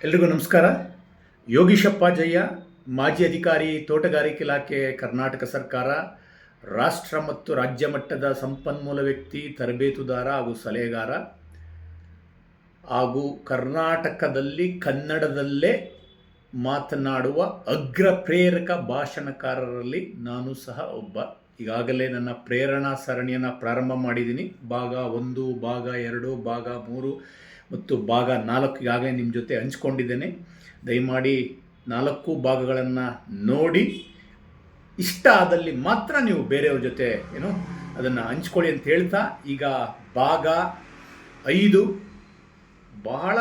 ಎಲ್ರಿಗೂ ನಮಸ್ಕಾರ. ಯೋಗೀಶಪ್ಪ ಜಯ್ಯ, ಮಾಜಿ ಅಧಿಕಾರಿ, ತೋಟಗಾರಿಕೆ ಇಲಾಖೆ, ಕರ್ನಾಟಕ ಸರ್ಕಾರ, ರಾಷ್ಟ್ರ ಮತ್ತು ರಾಜ್ಯ ಮಟ್ಟದ ಸಂಪನ್ಮೂಲ ವ್ಯಕ್ತಿ, ತರಬೇತುದಾರ ಹಾಗೂ ಸಲಹೆಗಾರ ಹಾಗೂ ಕರ್ನಾಟಕದಲ್ಲಿ ಕನ್ನಡದಲ್ಲೇ ಮಾತನಾಡುವ ಅಗ್ರ ಪ್ರೇರಕ ಭಾಷಣಕಾರರಲ್ಲಿ ನಾನು ಸಹ ಒಬ್ಬ. ಈಗಾಗಲೇ ನನ್ನ ಪ್ರೇರಣಾ ಸರಣಿಯನ್ನು ಪ್ರಾರಂಭ ಮಾಡಿದ್ದೀನಿ. ಭಾಗ 1, ಭಾಗ 2, ಭಾಗ 3 ಮತ್ತು ಭಾಗ 4 ಈಗಾಗಲೇ ನಿಮ್ಮ ಜೊತೆ ಹಂಚ್ಕೊಂಡಿದ್ದೇನೆ. ದಯಮಾಡಿ 4 ಭಾಗಗಳನ್ನು ನೋಡಿ ಇಷ್ಟ ಆದಲ್ಲಿ ಮಾತ್ರ ನೀವು ಬೇರೆಯವ್ರ ಜೊತೆ ಅದನ್ನು ಹಂಚ್ಕೊಳ್ಳಿ ಅಂತ ಹೇಳ್ತಾ, ಈಗ ಭಾಗ 5 ಬಹಳ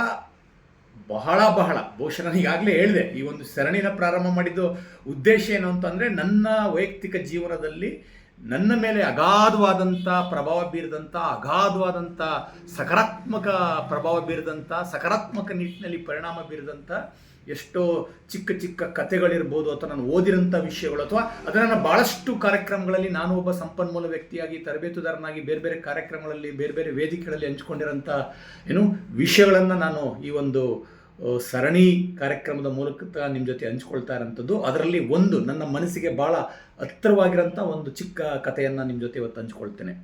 ಬಹಳ ಬಹಳ ಬಹುಶಃ ನಾನು ಈಗಾಗಲೇ ಹೇಳಿದೆ. ಈ ಒಂದು ಸರಣಿನ ಪ್ರಾರಂಭ ಮಾಡಿದ್ದು ಉದ್ದೇಶ ಏನು ಅಂತಂದರೆ, ನನ್ನ ವೈಯಕ್ತಿಕ ಜೀವನದಲ್ಲಿ ನನ್ನ ಮೇಲೆ ಅಗಾಧವಾದಂಥ ಪ್ರಭಾವ ಬೀರಿದಂಥ, ಅಗಾಧವಾದಂಥ ಸಕಾರಾತ್ಮಕ ಪ್ರಭಾವ ಬೀರಿದಂಥ, ಸಕಾರಾತ್ಮಕ ನಿಟ್ಟಿನಲ್ಲಿ ಪರಿಣಾಮ ಬೀರಿದಂಥ ಎಷ್ಟೋ ಚಿಕ್ಕ ಚಿಕ್ಕ ಕಥೆಗಳಿರ್ಬೋದು, ಅಥವಾ ನಾನು ಓದಿರೋಂಥ ವಿಷಯಗಳು, ಅಥವಾ ಅದನ್ನು ಭಾಳಷ್ಟು ಕಾರ್ಯಕ್ರಮಗಳಲ್ಲಿ ನಾನು ಒಬ್ಬ ಸಂಪನ್ಮೂಲ ವ್ಯಕ್ತಿಯಾಗಿ, ತರಬೇತುದಾರನಾಗಿ ಬೇರೆ ಬೇರೆ ಕಾರ್ಯಕ್ರಮಗಳಲ್ಲಿ, ಬೇರೆ ಬೇರೆ ವೇದಿಕೆಗಳಲ್ಲಿ ಹಂಚ್ಕೊಂಡಿರೋಂಥ ವಿಷಯಗಳನ್ನು ನಾನು ಈ ಒಂದು ಸರಣಿ ಕಾರ್ಯಕ್ರಮದ ಮೂಲಕ ನಿಮ್ಮ ಜೊತೆ ಹಂಚ್ಕೊಳ್ತಾ ಇರೋಂಥದ್ದು. ಅದರಲ್ಲಿ ಒಂದು ನನ್ನ ಮನಸ್ಸಿಗೆ ಭಾಳ ಹತ್ತಿರವಾಗಿರೋಂಥ ಒಂದು ಚಿಕ್ಕ ಕಥೆಯನ್ನು ನಿಮ್ಮ ಜೊತೆ ಇವತ್ತು ಹಂಚ್ಕೊಳ್ತೇನೆ.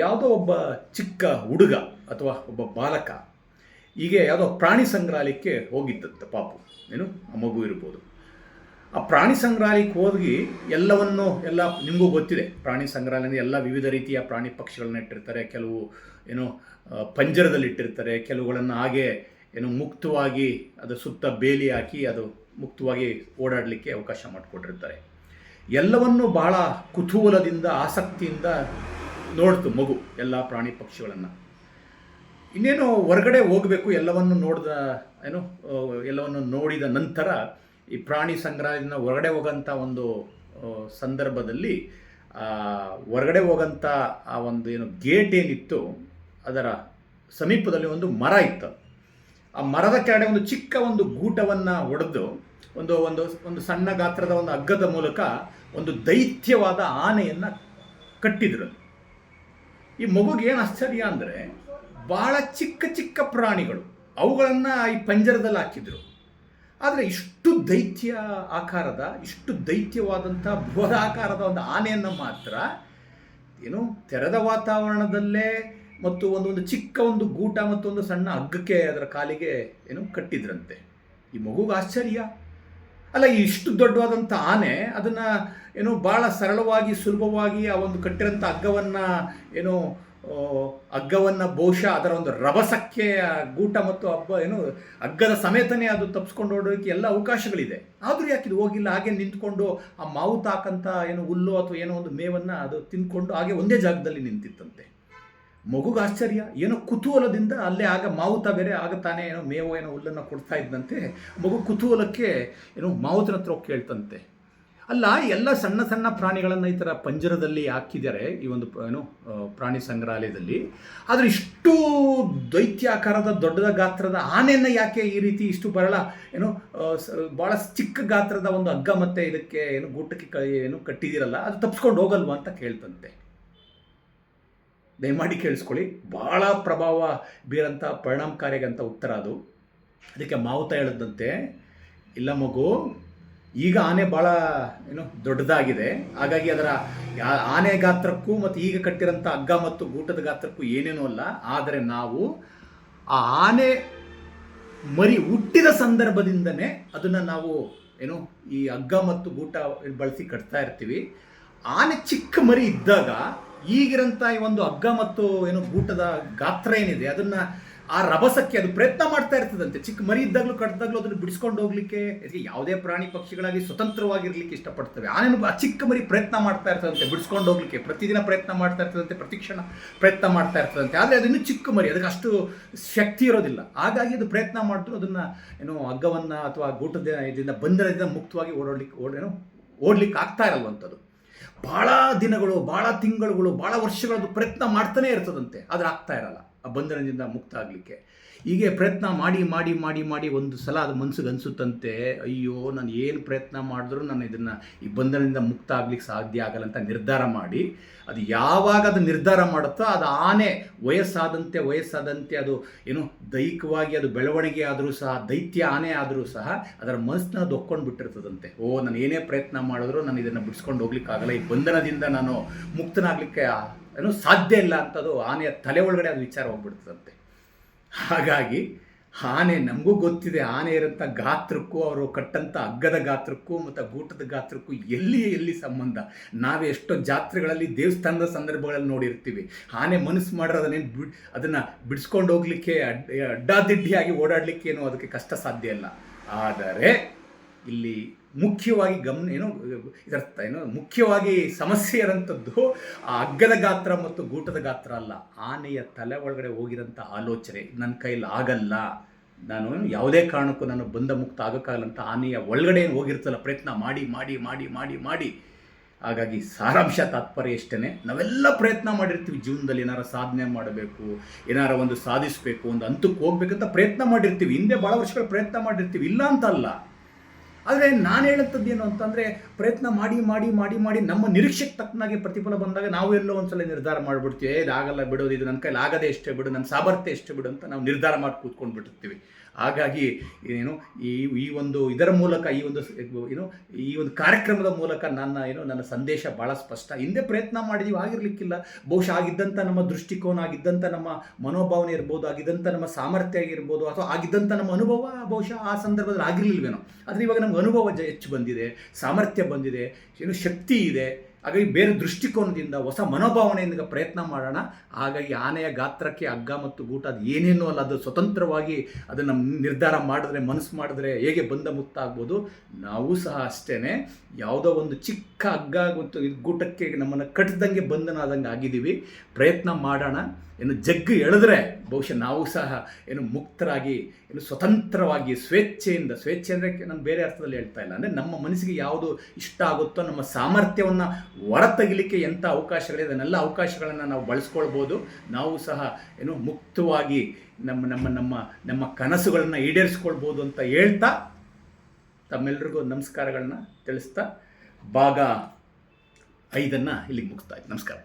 ಯಾವುದೋ ಒಬ್ಬ ಚಿಕ್ಕ ಹುಡುಗ ಅಥವಾ ಒಬ್ಬ ಬಾಲಕ ಹೀಗೆ ಯಾವುದೋ ಪ್ರಾಣಿ ಸಂಗ್ರಹಾಲಯಕ್ಕೆ ಹೋಗಿದ್ದಂತೆ. ಪಾಪು ಆ ಮಗು ಇರ್ಬೋದು. ಆ ಪ್ರಾಣಿ ಸಂಗ್ರಹಾಲಯಕ್ಕೆ ಹೋಗಿ ಎಲ್ಲ ನಿಮಗೂ ಗೊತ್ತಿದೆ, ಪ್ರಾಣಿ ಸಂಗ್ರಹಾಲಯದಲ್ಲಿ ಎಲ್ಲ ವಿವಿಧ ರೀತಿಯ ಪ್ರಾಣಿ ಪಕ್ಷಿಗಳನ್ನ ಇಟ್ಟಿರ್ತಾರೆ. ಕೆಲವು ಪಂಜರದಲ್ಲಿ ಇಟ್ಟಿರ್ತಾರೆ, ಕೆಲವುಗಳನ್ನು ಹಾಗೆ ಮುಕ್ತವಾಗಿ ಅದರ ಸುತ್ತ ಬೇಲಿ ಹಾಕಿ ಅದು ಮುಕ್ತವಾಗಿ ಓಡಾಡಲಿಕ್ಕೆ ಅವಕಾಶ ಮಾಡಿಕೊಟ್ಟಿರ್ತಾರೆ. ಎಲ್ಲವನ್ನೂ ಬಹಳ ಕುತೂಹಲದಿಂದ, ಆಸಕ್ತಿಯಿಂದ ನೋಡ್ತು ಮಗು ಎಲ್ಲ ಪ್ರಾಣಿ ಪಕ್ಷಿಗಳನ್ನು. ಇನ್ನೇನು ಹೊರಗಡೆ ಹೋಗಬೇಕು, ಎಲ್ಲವನ್ನು ನೋಡಿದ ನಂತರ ಈ ಪ್ರಾಣಿ ಸಂಗ್ರಹಾಲಯದಿಂದ ಹೊರಗಡೆ ಹೋಗೋಂಥ ಒಂದು ಸಂದರ್ಭದಲ್ಲಿ ಹೊರಗಡೆ ಹೋಗೋಂಥ ಆ ಒಂದು ಗೇಟ್ ಏನಿತ್ತು, ಅದರ ಸಮೀಪದಲ್ಲಿ ಒಂದು ಮರ ಇತ್ತು. ಆ ಮರದ ಕೆಳಗಡೆ ಒಂದು ಚಿಕ್ಕ ಒಂದು ಗೂಟವನ್ನು ಒಡೆದು ಒಂದು ಒಂದು ಒಂದು ಸಣ್ಣ ಗಾತ್ರದ ಒಂದು ಹಗ್ಗದ ಮೂಲಕ ಒಂದು ದೈತ್ಯವಾದ ಆನೆಯನ್ನು ಕಟ್ಟಿದ್ರು. ಈ ಮಗುಗೆ ಏನು ಆಶ್ಚರ್ಯ ಅಂದರೆ, ಭಾಳ ಚಿಕ್ಕ ಚಿಕ್ಕ ಪ್ರಾಣಿಗಳು, ಅವುಗಳನ್ನು ಈ ಪಂಜರದಲ್ಲಿ ಹಾಕಿದ್ರು. ಆದರೆ ಇಷ್ಟು ದೈತ್ಯ ಆಕಾರದ, ಇಷ್ಟು ದೈತ್ಯವಾದಂಥ ಬೃಹದಾಕಾರದ ಒಂದು ಆನೆಯನ್ನು ಮಾತ್ರ ತೆರೆದ ವಾತಾವರಣದಲ್ಲೇ ಮತ್ತು ಒಂದು ಚಿಕ್ಕ ಒಂದು ಗೂಟ ಮತ್ತು ಒಂದು ಸಣ್ಣ ಹಗ್ಗಕ್ಕೆ ಅದರ ಕಾಲಿಗೆ ಕಟ್ಟಿದ್ರಂತೆ. ಈ ಮಗುಗೆ ಆಶ್ಚರ್ಯ ಅಲ್ಲ, ಇಷ್ಟು ದೊಡ್ಡವಾದಂಥ ಆನೆ ಅದನ್ನು ಭಾಳ ಸರಳವಾಗಿ, ಸುಲಭವಾಗಿ ಆ ಒಂದು ಕಟ್ಟಿರೋಂಥ ಹಗ್ಗವನ್ನು ಬಹುಶಃ ಅದರ ಒಂದು ರಭಸಕ್ಕೆ ಗೂಟ ಮತ್ತು ಹಗ್ಗದ ಸಮೇತನೇ ಅದು ತಪ್ಪಿಸ್ಕೊಂಡು ಓಡೋದಕ್ಕೆ ಎಲ್ಲ ಅವಕಾಶಗಳಿದೆ. ಆದರೂ ಯಾಕೆ ಇದು ಹೋಗಿಲ್ಲ, ಹಾಗೆ ನಿಂತ್ಕೊಂಡು ಆ ಮಾವು ತಾಕಂಥ ಹುಲ್ಲು ಅಥವಾ ಏನೋ ಒಂದು ಮೇವನ್ನು ಅದು ತಿಂದ್ಕೊಂಡು ಹಾಗೆ ಒಂದೇ ಜಾಗದಲ್ಲಿ ನಿಂತಿತ್ತಂತೆ. ಮಗುಗೆ ಆಶ್ಚರ್ಯ, ಕುತೂಹಲದಿಂದ ಅಲ್ಲೇ ಆಗ ಮಾವುತ ಬೇರೆ ಆಗ ತಾನೇ ಮೇವು ಹುಲ್ಲನ್ನು ಕೊಡ್ತಾ ಇದ್ದಂತೆ. ಮಗು ಕುತೂಹಲಕ್ಕೆ ಮಾವುತನ ಹತ್ರ ಕೇಳ್ತಂತೆ, ಅಲ್ಲ ಎಲ್ಲ ಸಣ್ಣ ಸಣ್ಣ ಪ್ರಾಣಿಗಳನ್ನು ಈ ಥರ ಪಂಜರದಲ್ಲಿ ಹಾಕಿದ್ದಾರೆ ಈ ಒಂದು ಪ್ರಾಣಿ ಸಂಗ್ರಹಾಲಯದಲ್ಲಿ, ಆದರೆ ಇಷ್ಟು ದೈತ್ಯಾಕಾರದ ದೊಡ್ಡದ ಗಾತ್ರದ ಆನೆಯನ್ನು ಯಾಕೆ ಈ ರೀತಿ ಇಷ್ಟು ಭಾಳ ಚಿಕ್ಕ ಗಾತ್ರದ ಒಂದು ಹಗ್ಗ ಮತ್ತು ಇದಕ್ಕೆ ಗೂಟಕ್ಕೆ ಕಟ್ಟಿದ್ದೀರಲ್ಲ, ಅದು ತಪ್ಪಿಸ್ಕೊಂಡು ಹೋಗಲ್ವಾ ಅಂತ ಕೇಳ್ತಂತೆ. ದಯಮಾಡಿ ಕೇಳಿಸ್ಕೊಳ್ಳಿ, ಭಾಳ ಪ್ರಭಾವ ಬೀರಂಥ ಪರಿಣಾಮಕಾರಿಯಾಗಂಥ ಉತ್ತರ ಅದು. ಅದಕ್ಕೆ ಮಾವುತ ಹೇಳಿದಂತೆ, ಇಲ್ಲ ಮಗು, ಈಗ ಆನೆ ಭಾಳ ದೊಡ್ಡದಾಗಿದೆ, ಹಾಗಾಗಿ ಅದರ ಆನೆ ಗಾತ್ರಕ್ಕೂ ಮತ್ತು ಈಗ ಕಟ್ಟಿರೋಂಥ ಹಗ್ಗ ಮತ್ತು ಗೂಟದ ಗಾತ್ರಕ್ಕೂ ಏನೇನೂ ಅಲ್ಲ. ಆದರೆ ನಾವು ಆ ಆನೆ ಮರಿ ಹುಟ್ಟಿದ ಸಂದರ್ಭದಿಂದನೇ ಅದನ್ನು ನಾವು ಈ ಹಗ್ಗ ಮತ್ತು ಗೂಟ ಬಳಸಿ ಕಟ್ತಾ ಇರ್ತೀವಿ. ಆನೆ ಚಿಕ್ಕ ಮರಿ ಇದ್ದಾಗ ಈಗಿರಂಥ ಈ ಒಂದು ಹಗ್ಗ ಮತ್ತು ಗೂಟದ ಗಾತ್ರ ಏನಿದೆ ಅದನ್ನು ಆ ರಭಸಕ್ಕೆ ಅದು ಪ್ರಯತ್ನ ಮಾಡ್ತಾ ಇರ್ತದಂತೆ. ಚಿಕ್ಕ ಮರಿ ಇದ್ದಾಗಲೂ ಕಟ್ಟಿದಾಗಲೂ ಅದನ್ನು ಬಿಡಿಸ್ಕೊಂಡು ಹೋಗ್ಲಿಕ್ಕೆ ಯಾವುದೇ ಪ್ರಾಣಿ ಪಕ್ಷಿಗಳಾಗಿ ಸ್ವತಂತ್ರವಾಗಿರ್ಲಿಕ್ಕೆ ಇಷ್ಟಪಡ್ತವೆ. ಆನೆನೂ ಆ ಚಿಕ್ಕ ಮರಿ ಪ್ರಯತ್ನ ಮಾಡ್ತಾ ಇರ್ತದಂತೆ ಬಿಡಿಸ್ಕೊಂಡು ಹೋಗ್ಲಿಕ್ಕೆ, ಪ್ರತಿದಿನ ಪ್ರಯತ್ನ ಮಾಡ್ತಾ ಇರ್ತದಂತೆ, ಪ್ರತಿಕ್ಷಣ ಪ್ರಯತ್ನ ಮಾಡ್ತಾ ಇರ್ತದಂತೆ. ಆದರೆ ಅದನ್ನು ಚಿಕ್ಕ ಮರಿ, ಅದಕ್ಕೆ ಅಷ್ಟು ಶಕ್ತಿ ಇರೋದಿಲ್ಲ. ಹಾಗಾಗಿ ಅದು ಪ್ರಯತ್ನ ಮಾಡಿದ್ರು ಅದನ್ನು ಹಗ್ಗವನ್ನು ಅಥವಾ ಗೂಟದ ಇದರಿಂದ ಬಂಧನದಿಂದ ಮುಕ್ತವಾಗಿ ಓಡಲಿಕ್ಕೆ ಆಗ್ತಾ ಇರಲ್ವಂಥದ್ದು. ಭಾಳ ದಿನಗಳು, ಭಾಳ ತಿಂಗಳುಗಳು, ಭಾಳ ವರ್ಷಗಳದ್ದು ಪ್ರಯತ್ನ ಮಾಡ್ತಾನೆ ಇರ್ತದಂತೆ, ಆದರೆ ಆಗ್ತಾ ಇರಲ್ಲ ಆ ಬಂಧನದಿಂದ ಮುಕ್ತ ಆಗಲಿಕ್ಕೆ. ಹೀಗೆ ಪ್ರಯತ್ನ ಮಾಡಿ ಮಾಡಿ ಮಾಡಿ ಮಾಡಿ ಒಂದು ಸಲ ಅದು ಮನಸ್ಸಿಗೆ ಅನಿಸುತ್ತಂತೆ, ಅಯ್ಯೋ ನಾನು ಏನು ಪ್ರಯತ್ನ ಮಾಡಿದ್ರೂ ನಾನು ಇದನ್ನು ಈ ಬಂಧನದಿಂದ ಮುಕ್ತ ಆಗ್ಲಿಕ್ಕೆ ಸಾಧ್ಯ ಆಗಲ್ಲ ಅಂತ ನಿರ್ಧಾರ ಮಾಡಿ, ಅದು ಯಾವಾಗ ಅದು ನಿರ್ಧಾರ ಮಾಡುತ್ತೋ ಅದು ಆನೆ ವಯಸ್ಸಾದಂತೆ ಅದು ಏನು ದೈಹಿಕವಾಗಿ ಅದು ಬೆಳವಣಿಗೆ ಆದರೂ ಸಹ, ದೈತ್ಯ ಆನೆ ಆದರೂ ಸಹ ಅದರ ಮನಸ್ಸನ್ನ ಅದು ಒಕ್ಕೊಂಡು ಬಿಟ್ಟಿರ್ತದಂತೆ. ನಾನು ಏನೇ ಪ್ರಯತ್ನ ಮಾಡಿದ್ರು ನಾನು ಇದನ್ನು ಬಿಡಿಸ್ಕೊಂಡು ಹೋಗ್ಲಿಕ್ಕಾಗಲ್ಲ, ಈ ಬಂಧನದಿಂದ ನಾನು ಮುಕ್ತನಾಗಲಿಕ್ಕೆ ಸಾಧ್ಯ ಇಲ್ಲ ಅಂತದು ಆನೆಯ ತಲೆ ಒಳಗಡೆ ಅದು ವಿಚಾರ ಹೋಗ್ಬಿಡ್ತದಂತೆ. ಹಾಗಾಗಿ ಆನೆ, ನಮಗೂ ಗೊತ್ತಿದೆ ಆನೆ ಇರೋಂಥ ಗಾತ್ರಕ್ಕೂ ಅವರು ಕಟ್ಟಂಥ ಹಗ್ಗದ ಗಾತ್ರಕ್ಕೂ ಮತ್ತು ಗೂಟದ ಗಾತ್ರಕ್ಕೂ ಎಲ್ಲಿ ಸಂಬಂಧ. ನಾವೇ ಎಷ್ಟೋ ಜಾತ್ರೆಗಳಲ್ಲಿ ದೇವಸ್ಥಾನದ ಸಂದರ್ಭಗಳಲ್ಲಿ ನೋಡಿರ್ತೀವಿ, ಆನೆ ಮನಸ್ಸು ಮಾಡಿದ್ರೆ ಅದನ್ನು ಬಿಡಿಸ್ಕೊಂಡು ಹೋಗ್ಲಿಕ್ಕೆ ಅಡ್ಡಾದಿಡ್ಡಿಯಾಗಿ ಓಡಾಡಲಿಕ್ಕೆ ಏನೋ ಅದಕ್ಕೆ ಕಷ್ಟ ಸಾಧ್ಯ ಇಲ್ಲ. ಆದರೆ ಇಲ್ಲಿ ಮುಖ್ಯವಾಗಿ ಇದರ್ಥ ಮುಖ್ಯವಾಗಿ ಸಮಸ್ಯೆ ಇರೋಂಥದ್ದು ಆ ಹಗ್ಗದ ಗಾತ್ರ ಮತ್ತು ಗೂಟದ ಗಾತ್ರ ಅಲ್ಲ, ಆನೆಯ ತಲೆ ಒಳಗಡೆ ಹೋಗಿರೋಂಥ ಆಲೋಚನೆ, ನನ್ನ ಕೈಲಿ ಆಗಲ್ಲ, ನಾನು ಯಾವುದೇ ಕಾರಣಕ್ಕೂ ನಾನು ಬಂಧ ಮುಕ್ತ ಆಗೋಕ್ಕಾಗಲ್ಲ ಅಂತ ಆನೆಯ ಒಳಗಡೆ ಹೋಗಿರ್ತಲ್ಲ ಪ್ರಯತ್ನ ಮಾಡಿ ಮಾಡಿ ಮಾಡಿ ಮಾಡಿ ಮಾಡಿ. ಹಾಗಾಗಿ ಸಾರಾಂಶ ತಾತ್ಪರ್ಯ ಇಷ್ಟೇ, ನಾವೆಲ್ಲ ಪ್ರಯತ್ನ ಮಾಡಿರ್ತೀವಿ ಜೀವನದಲ್ಲಿ, ಏನಾರು ಸಾಧನೆ ಮಾಡಬೇಕು, ಏನಾರು ಒಂದು ಸಾಧಿಸಬೇಕು, ಒಂದು ಹಂತಕ್ಕೆ ಹೋಗ್ಬೇಕಂತ ಪ್ರಯತ್ನ ಮಾಡಿರ್ತೀವಿ, ಹಿಂದೆ ಭಾಳ ವರ್ಷಗಳು ಪ್ರಯತ್ನ ಮಾಡಿರ್ತೀವಿ, ಇಲ್ಲ ಅಂತಲ್ಲ. ಆದರೆ ನಾನು ಹೇಳುತ್ತದ್ದು ಏನು ಅಂತಂದರೆ, ಪ್ರಯತ್ನ ಮಾಡಿ ಮಾಡಿ ಮಾಡಿ ಮಾಡಿ ನಮ್ಮ ನಿರೀಕ್ಷೆಗೆ ತಕ್ಕನಾಗಿ ಪ್ರತಿಫಲ ಬಂದಾಗ ನಾವು ಎಲ್ಲೋ ಒಂದ್ಸಲ ನಿರ್ಧಾರ ಮಾಡಿಬಿಡ್ತೀವಿ, ಇದಾಗಲ್ಲ ಬಿಡೋದು, ಇದು ನನ್ನ ಕೈಲಿ ಆಗದೆ ಎಷ್ಟೇ ಬಿಡು, ನನ್ನ ಸಾಮರ್ಥ್ಯ ಎಷ್ಟು ಬಿಡು ಅಂತ ನಾವು ನಿರ್ಧಾರ ಮಾಡಿ ಕೂತ್ಕೊಂಡು ಬಿಟ್ಟಿರ್ತೀವಿ. ಹಾಗಾಗಿ ಈ ಒಂದು ಇದರ ಮೂಲಕ ಈ ಒಂದು ಕಾರ್ಯಕ್ರಮದ ಮೂಲಕ ನನ್ನ ಸಂದೇಶ ಭಾಳ ಸ್ಪಷ್ಟ. ಹಿಂದೆ ಪ್ರಯತ್ನ ಮಾಡಿದೀವಿ, ಆಗಿರಲಿಕ್ಕಿಲ್ಲ, ಬಹುಶಃ ಆಗಿದ್ದಂಥ ನಮ್ಮ ದೃಷ್ಟಿಕೋನ, ಆಗಿದ್ದಂಥ ನಮ್ಮ ಮನೋಭಾವನೆ ಇರ್ಬೋದು, ಆಗಿದ್ದಂಥ ನಮ್ಮ ಸಾಮರ್ಥ್ಯ ಆಗಿರ್ಬೋದು, ಅಥವಾ ಆಗಿದ್ದಂಥ ನಮ್ಮ ಅನುಭವ ಬಹುಶಃ ಆ ಸಂದರ್ಭದಲ್ಲಿ ಆಗಿರಲಿಲ್ವೇನೋ. ಆದರೆ ಇವಾಗ ನಮ್ಗೆ ಅನುಭವ ಹೆಚ್ಚು ಬಂದಿದೆ, ಸಾಮರ್ಥ್ಯ ಬಂದಿದೆ, ಶಕ್ತಿ ಇದೆ. ಹಾಗಾಗಿ ಬೇರೆ ದೃಷ್ಟಿಕೋನದಿಂದ, ಹೊಸ ಮನೋಭಾವನೆಯಿಂದ ಪ್ರಯತ್ನ ಮಾಡೋಣ. ಹಾಗಾಗಿ ಆನೆಯ ಗಾತ್ರಕ್ಕೆ ಹಗ್ಗ ಮತ್ತು ಗೂಟ ಅದು ಏನೇನೋ ಅಲ್ಲ, ಅದು ಸ್ವತಂತ್ರವಾಗಿ ಅದನ್ನು ನಿರ್ಧಾರ ಮಾಡಿದ್ರೆ, ಮನಸ್ಸು ಮಾಡಿದ್ರೆ ಹೇಗೆ ಬಂಧ ಮುಕ್ತ ಆಗ್ಬೋದು, ನಾವು ಸಹ ಅಷ್ಟೇ. ಯಾವುದೋ ಒಂದು ಚಿಕ್ಕ ಹಗ್ಗ ಮತ್ತು ಗೂಟಕ್ಕೆ ನಮ್ಮನ್ನು ಕಟ್ಟಿದಂಗೆ ಬಂಧನ ಆದಂಗೆ ಆಗಿದ್ದೀವಿ. ಪ್ರಯತ್ನ ಮಾಡೋಣ, ಜಗ್ಗು ಎಳೆದ್ರೆ ಬಹುಶಃ ನಾವು ಸಹ ಮುಕ್ತರಾಗಿ, ಸ್ವತಂತ್ರವಾಗಿ, ಸ್ವೇಚ್ಛೆ ಅಂದರೆ ನಾನು ಬೇರೆ ಅರ್ಥದಲ್ಲಿ ಹೇಳ್ತಾ ಇಲ್ಲ, ಅಂದರೆ ನಮ್ಮ ಮನಸ್ಸಿಗೆ ಯಾವುದು ಇಷ್ಟ ಆಗುತ್ತೋ, ನಮ್ಮ ಸಾಮರ್ಥ್ಯವನ್ನು ಹೊರತೆಗಿಲಿಕ್ಕೆ ಎಂಥ ಅವಕಾಶಗಳಿದೆ ಅದನ್ನೆಲ್ಲ ಅವಕಾಶಗಳನ್ನು ನಾವು ಬಳಸ್ಕೊಳ್ಬೋದು. ನಾವು ಸಹ ಮುಕ್ತವಾಗಿ ನಮ್ಮ ಕನಸುಗಳನ್ನು ಈಡೇರಿಸ್ಕೊಳ್ಬೋದು ಅಂತ ಹೇಳ್ತಾ ತಮ್ಮೆಲ್ಲರಿಗೂ ನಮಸ್ಕಾರಗಳನ್ನ ತಿಳಿಸ್ತಾ ಭಾಗ 5 ಇಲ್ಲಿಗೆ ಮುಗಿಸ್ತಾ ಇದ್ದೀನಿ. ನಮಸ್ಕಾರ.